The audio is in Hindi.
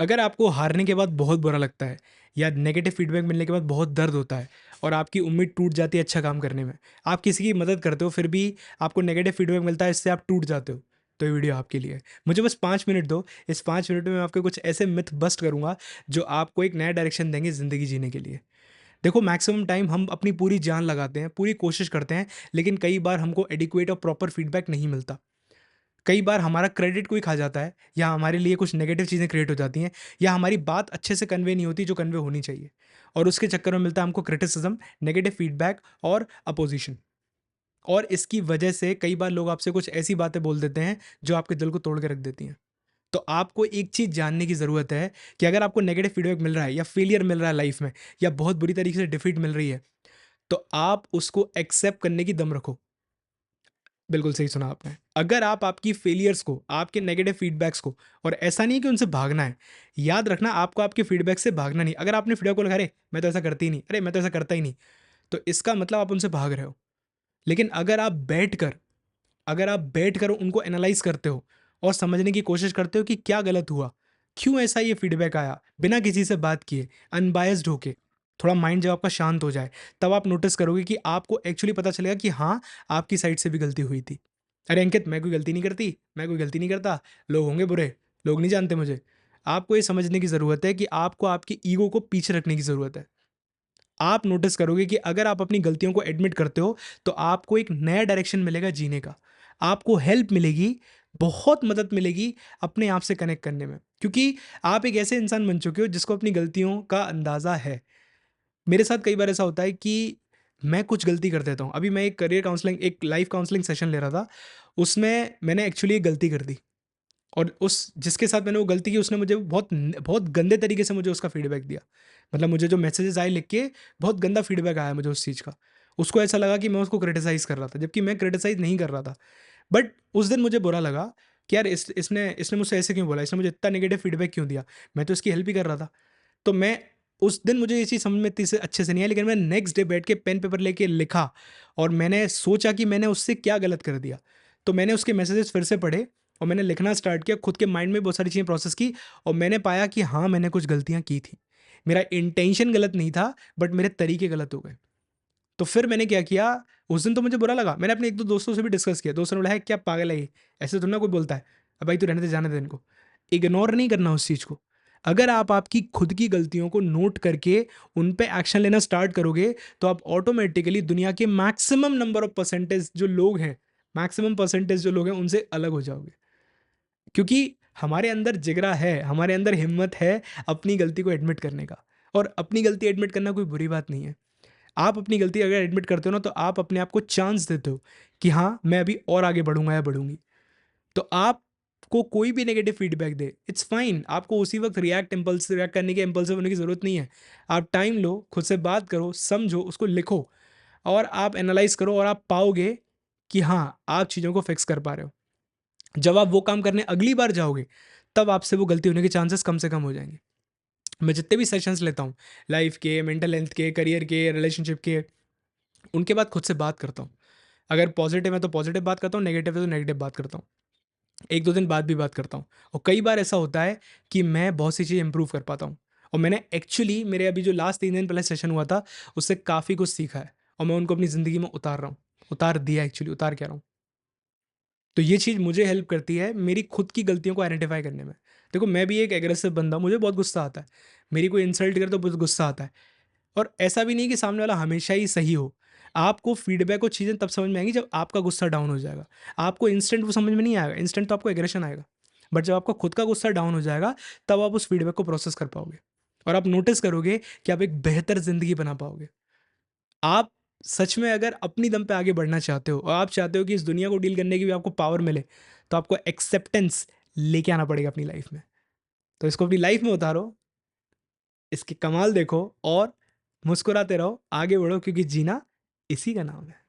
अगर आपको हारने के बाद बहुत बुरा लगता है या नेगेटिव फीडबैक मिलने के बाद बहुत दर्द होता है और आपकी उम्मीद टूट जाती है अच्छा काम करने में, आप किसी की मदद करते हो फिर भी आपको नेगेटिव फीडबैक मिलता है, इससे आप टूट जाते हो, तो ये वीडियो आपके लिए है। मुझे बस 5 मिनट दो। इस 5 मिनट में मैं आपके कुछ ऐसे मिथ बस्ट करूंगा जो आपको एक नया डायरेक्शन देंगे ज़िंदगी जीने के लिए। देखो, मैक्सिमम टाइम हम अपनी पूरी जान लगाते हैं, पूरी कोशिश करते हैं, लेकिन कई बार हमको एडिक्वेट और प्रॉपर फीडबैक नहीं मिलता। कई बार हमारा क्रेडिट कोई खा जाता है, या हमारे लिए कुछ नेगेटिव चीज़ें क्रिएट हो जाती हैं, या हमारी बात अच्छे से कन्वे नहीं होती जो कन्वे होनी चाहिए, और उसके चक्कर में मिलता है हमको क्रिटिसिज्म, नेगेटिव फीडबैक और अपोजिशन। और इसकी वजह से कई बार लोग आपसे कुछ ऐसी बातें बोल देते हैं जो आपके दिल को तोड़ के रख देती हैं। तो आपको एक चीज़ जानने की ज़रूरत है कि अगर आपको नेगेटिव फीडबैक मिल रहा है या फेलियर मिल रहा है लाइफ में, या बहुत बुरी तरीके से डिफीट मिल रही है, तो आप उसको एक्सेप्ट करने की दम रखो। बिल्कुल सही सुना आपने। अगर आप आपकी फेलियर्स को, आपके नेगेटिव फीडबैक्स को, और ऐसा नहीं है कि उनसे भागना है, याद रखना आपको आपके फीडबैक से भागना नहीं। अगर आपने फीडबैक को लगा, अरे मैं तो ऐसा करती ही नहीं, अरे मैं तो ऐसा करता ही नहीं, तो इसका मतलब आप उनसे भाग रहे हो। लेकिन अगर आप बैठ कर उनको एनालाइज करते हो और समझने की कोशिश करते हो कि क्या गलत हुआ, क्यों ऐसा ये फीडबैक आया, बिना किसी से बात किए, अनबायस्ड होके, थोड़ा माइंड जब आपका शांत हो जाए, तब आप नोटिस करोगे कि आपको एक्चुअली पता चलेगा कि हाँ, आपकी साइड से भी गलती हुई थी। अरे अंकित, मैं कोई गलती नहीं करती, मैं कोई गलती नहीं करता, लोग होंगे बुरे, लोग नहीं जानते मुझे। आपको ये समझने की ज़रूरत है कि आपको आपकी ईगो को पीछे रखने की ज़रूरत है। आप नोटिस करोगे कि अगर आप अपनी गलतियों को एडमिट करते हो, तो आपको एक नया डायरेक्शन मिलेगा जीने का। आपको हेल्प मिलेगी, बहुत मदद मिलेगी अपने आप से कनेक्ट करने में। क्योंकि आप एक ऐसे इंसान बन चुके हो जिसको अपनी गलतियों का अंदाज़ा है। मेरे साथ कई बार ऐसा होता है कि मैं कुछ गलती कर देता हूँ। अभी मैं एक लाइफ काउंसलिंग सेशन ले रहा था, उसमें मैंने एक्चुअली एक गलती कर दी, और उस जिसके साथ मैंने वो गलती की उसने मुझे बहुत गंदे तरीके से मुझे उसका फीडबैक दिया। मतलब मुझे जो मैसेजेस आए लिख के, बहुत गंदा फीडबैक आया मुझे उस चीज़ का। उसको ऐसा लगा कि मैं उसको क्रिटिसाइज़ कर रहा था, जबकि मैं क्रिटिसाइज़ नहीं कर रहा था। बट उस दिन मुझे बुरा लगा कि यार इसने इसने मुझसे ऐसे क्यों बोला? इसने मुझे इतना नेगेटिव फीडबैक क्यों दिया? मैं तो इसकी हेल्प ही कर रहा था। तो मैं उस दिन मुझे ये चीज़ समझ में इतनी से अच्छे से नहीं आई, लेकिन मैं नेक्स्ट डे बैठ के पेन पेपर लेके लिखा, और मैंने सोचा कि मैंने उससे क्या गलत कर दिया। तो मैंने उसके मैसेजेस फिर से पढ़े, और मैंने लिखना स्टार्ट किया, खुद के माइंड में बहुत सारी चीज़ें प्रोसेस की, और मैंने पाया कि हाँ, मैंने कुछ गलतियाँ की थी। मेरा इंटेंशन गलत नहीं था, बट मेरे तरीके गलत हो गए। तो फिर मैंने क्या किया, उस दिन तो मुझे बुरा लगा, मैंने अपने 1-2 दोस्तों से भी डिस्कस किया। दोस्तों ने बोला, "है क्या पागल है ये? ऐसे थोड़ी ना कोई बोलता है। अब भाई तू रहने दे, जाने दे इनको।" इग्नोर नहीं करना उस चीज़ को। अगर आप आपकी खुद की गलतियों को नोट करके उन पे एक्शन लेना स्टार्ट करोगे, तो आप ऑटोमैटिकली दुनिया के मैक्सिमम परसेंटेज जो लोग हैं उनसे अलग हो जाओगे। क्योंकि हमारे अंदर जिगरा है, हमारे अंदर हिम्मत है अपनी गलती को एडमिट करने का, और अपनी गलती एडमिट करना कोई बुरी बात नहीं है। आप अपनी गलती अगर एडमिट करते हो ना, तो आप अपने आप को चांस देते हो कि हाँ, मैं अभी और आगे बढ़ूँगा या बढ़ूँगी। तो आपको कोई भी negative feedback they, it's fine. आपको उसी वक़्त रिएक्ट करने की, इम्पल्सिव होने की ज़रूरत नहीं है। आप टाइम लो, खुद से बात करो, समझो, उसको लिखो, और आप एनालाइज़ करो, और आप पाओगे कि हाँ, आप चीज़ों को फिक्स कर पा रहे हो। जब आप वो काम करने अगली बार जाओगे, तब आपसे वो गलती होने के चांसेस कम से कम हो जाएँगे। मैं जितने भी सेशंस लेता हूँ, लाइफ़ के, मेंटल हेल्थ के, करियर के, रिलेशनशिप के, उनके बाद खुद से बात करता हूँ। अगर पॉजिटिव है तो पॉजिटिव बात करता हूँ, नेगेटिव है तो नेगेटिव बात करता हूँ। 1-2 दिन बाद भी बात करता हूँ, और कई बार ऐसा होता है कि मैं बहुत सी चीज़ें इम्प्रूव कर पाता हूँ, और मैंने एक्चुअली मेरे अभी जो लास्ट 3 दिन पहले सेशन हुआ था, उससे काफ़ी कुछ सीखा है, और मैं उनको अपनी ज़िंदगी में उतार रहा हूँ। उतार दिया, एक्चुअली उतार क्या रहा हूँ। तो ये चीज़ मुझे हेल्प करती है मेरी खुद की गलतियों को आइडेंटिफ़ाई करने में। देखो, मैं भी एक एग्रेसिव बंदा हूँ, मुझे बहुत गुस्सा आता है। मेरी कोई इंसल्ट करे तो बहुत गुस्सा आता है। और ऐसा भी नहीं कि सामने वाला हमेशा ही सही हो। आपको फीडबैक और चीज़ें तब समझ में आएँगी जब आपका गुस्सा डाउन हो जाएगा। आपको इंस्टेंट वो समझ में नहीं आएगा, इंस्टेंट तो आपको एग्रेशन आएगा। बट जब आपका खुद का गुस्सा डाउन हो जाएगा, तब आप उस फीडबैक को प्रोसेस कर पाओगे, और आप नोटिस करोगे कि आप एक बेहतर ज़िंदगी बना पाओगे। आप सच में अगर अपनी दम पे आगे बढ़ना चाहते हो, और आप चाहते हो कि इस दुनिया को डील करने की भी आपको पावर मिले, तो आपको एक्सेप्टेंस लेके आना पड़ेगा अपनी लाइफ़ में। तो इसको अपनी लाइफ़ में उतारो, इसके कमाल देखो, और मुस्कुराते रहो, आगे बढ़ो, क्योंकि जीना इसी का नाम है।